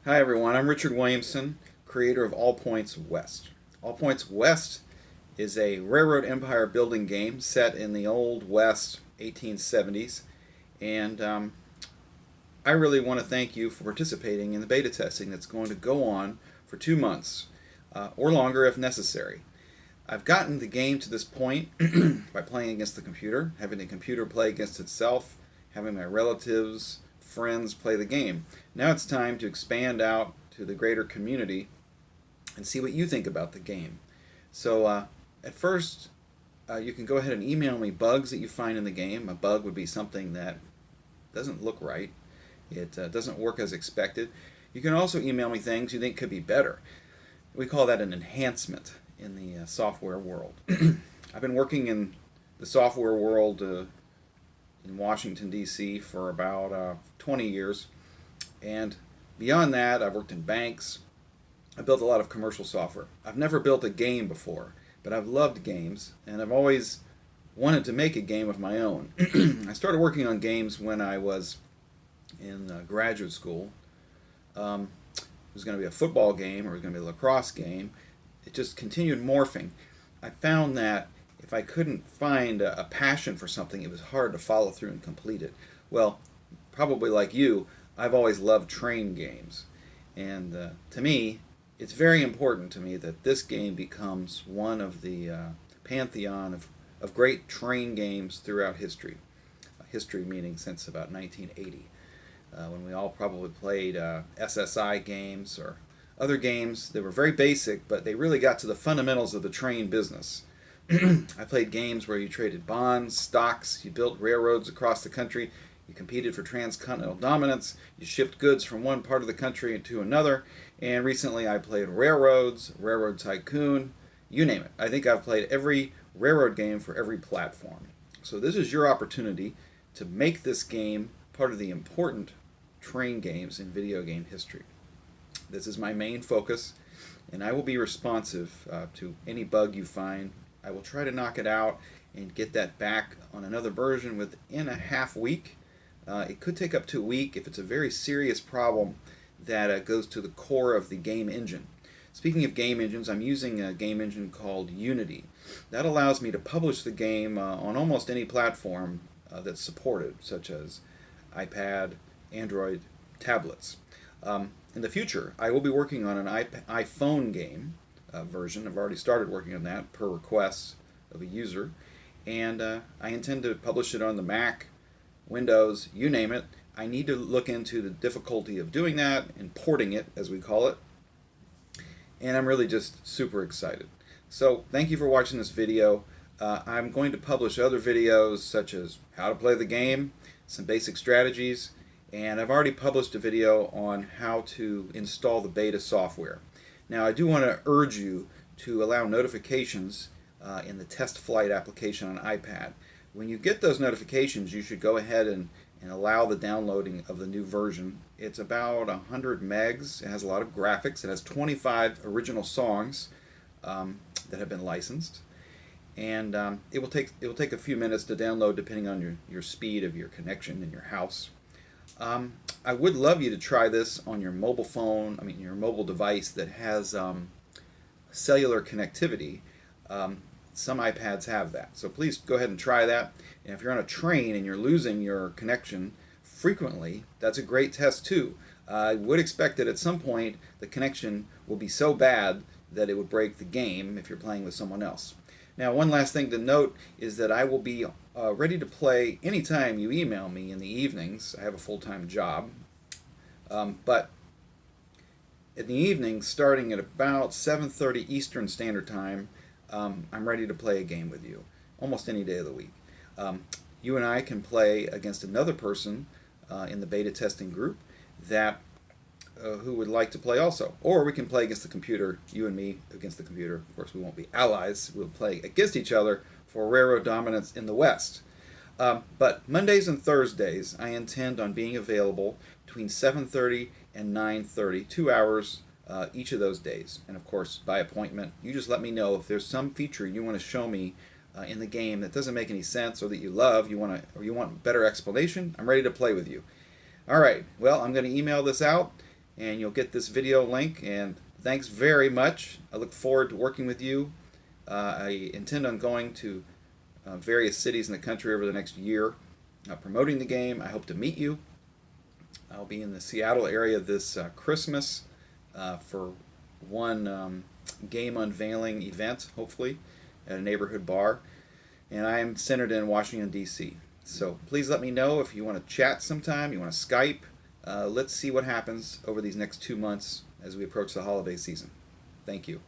Hi everyone, I'm Richard Williamson, creator of All Points West. All Points West is a railroad empire building game set in the Old West 1870s, and I really want to thank you for participating in the beta testing that's going to go on for 2 months, or longer if necessary. I've gotten the game to this point by playing against the computer, having the computer play against itself, having my relatives, friends play the game. Now it's time to expand out to the greater community and see what you think about the game. So, at first, you can go ahead and email me bugs that you find in the game. A bug would be something that doesn't look right, it doesn't work as expected. You can also email me things you think could be better. We call that an enhancement in the software world. I've been working in the software world in Washington, D.C. for about 20 years. And beyond that, I've worked in banks. I built a lot of commercial software. I've never built a game before, but I've loved games, and I've always wanted to make a game of my own. I started working on games when I was in graduate school. It was going to be a football game or it was going to be a lacrosse game. It just continued morphing. I found that if I couldn't find a passion for something, it was hard to follow through and complete it. Well, probably like you, I've always loved train games. And to me, it's very important to me that this game becomes one of the pantheon of great train games throughout history. History meaning since about 1980, when we all probably played SSI games or other games that were very basic, but they really got to the fundamentals of the train business. I played games where you traded bonds, stocks, you built railroads across the country, you competed for transcontinental dominance, you shipped goods from one part of the country to another, and recently I played railroads, Railroad Tycoon, you name it. I think I've played every railroad game for every platform. So this is your opportunity to make this game part of the important train games in video game history. This is my main focus, and I will be responsive to any bug you find. I will try to knock it out and get that back on another version within a half week. It could take up to a week if it's a very serious problem that goes to the core of the game engine. Speaking of game engines, I'm using a game engine called Unity. That allows me to publish the game on almost any platform that's supported, such as iPad, Android, tablets. In the future, I will be working on an iPhone game version. I've already started working on that per request of a user, and I intend to publish it on the Mac, Windows, you name it. I need to look into the difficulty of doing that and porting it, as we call it, and I'm really just super excited. So thank you for watching this video. I'm going to publish other videos such as how to play the game, some basic strategies, and I've already published a video on how to install the beta software. Now I do want to urge you to allow notifications in the test flight application on iPad. When you get those notifications, you should go ahead and allow the downloading of the new version. It's about 100 megs. It has a lot of graphics. It has 25 original songs that have been licensed, and it will take a few minutes to download depending on your speed of your connection in your house. I would love you to try this on your mobile phone, your mobile device that has cellular connectivity. Some iPads have that, so please go ahead and try that. And if you're on a train and you're losing your connection frequently, that's a great test too. I would expect that at some point the connection will be so bad that it would break the game if you're playing with someone else. Now, one last thing to note is that I will be ready to play anytime you email me in the evenings. I have a full-time job, but in the evenings, starting at about 7:30 Eastern Standard Time, I'm ready to play a game with you, almost any day of the week. You and I can play against another person in the beta testing group that who would like to play also. Or we can play against the computer, you and me against the computer. Of course, we won't be allies. We'll play against each other for railroad dominance in the West. But Mondays and Thursdays, I intend on being available between 7:30 and 9:30, 2 hours each of those days. And of course, by appointment, you just let me know if there's some feature you want to show me in the game that doesn't make any sense or that you love, or you want better explanation. I'm ready to play with you. All right, well, I'm going to email this out, and you'll get this video link. And thanks very much. I look forward to working with you. I intend on going to various cities in the country over the next year promoting the game. I hope to meet you. I'll be in the Seattle area this Christmas for one game unveiling event, hopefully, at a neighborhood bar. And I am centered in Washington, D.C. So please let me know if you want to chat sometime, you want to Skype. Let's see what happens over these next 2 months as we approach the holiday season. Thank you.